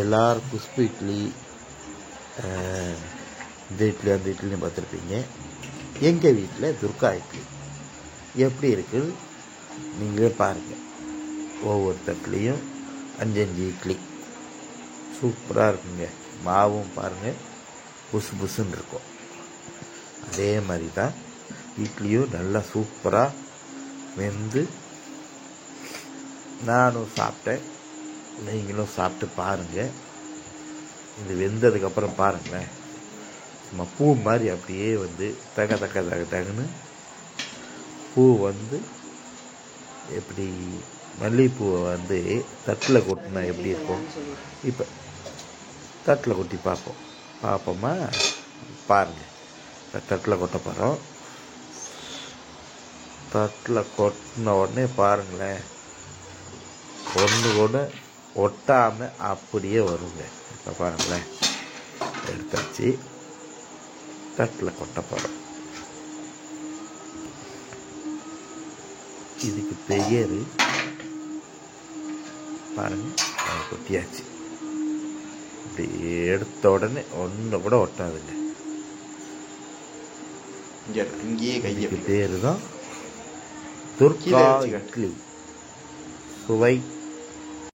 எல்லோரும் குஷ்பு இட்லி, இந்த இட்லி அந்த இட்லின்னு பார்த்துருப்பீங்க. எங்கள் வீட்டில் துர்கா இட்லி எப்படி இருக்குது நீங்களே பாருங்கள். ஒவ்வொரு தட்டுலேயும் 5 இட்லி சூப்பராக இருக்குங்க. மாவும் பாருங்கள் புசு புசுன்னு இருக்கும். அதே மாதிரி தான் இட்லியும் நல்லா சூப்பராக வெந்து நானும் சாப்பிட்டேன். நீங்களும் சாப்பிட்டு பாருங்கள். இது வெந்ததுக்கப்புறம் பாருங்களேன், நம்ம பூ மாதிரி அப்படியே வந்து தகன்னு பூ வந்து எப்படி மல்லிகைப்பூவை வந்து தட்டில் கொட்டினா எப்படி இருக்கும், இப்போ தட்டில் கொட்டி பார்ப்போமா? பாருங்கள், தட்டில் கொட்ட போகிறோம். தட்டில் கொட்டின உடனே பாருங்களேன், ஒன்று கூட ஒட்டாமல் அப்படியே வருங்க. இப்போ பாருங்களேன், எடுத்தாச்சு, தட்டில் கொட்ட போகிறோம். இதுக்கு பெயர் பாருங்கள், கொட்டியாச்சு. இப்படி எடுத்த உடனே ஒன்று கூட ஒட்டாதுங்க. இங்கேயே கையை பேர் தான் துர்கா இட்லி. சுவை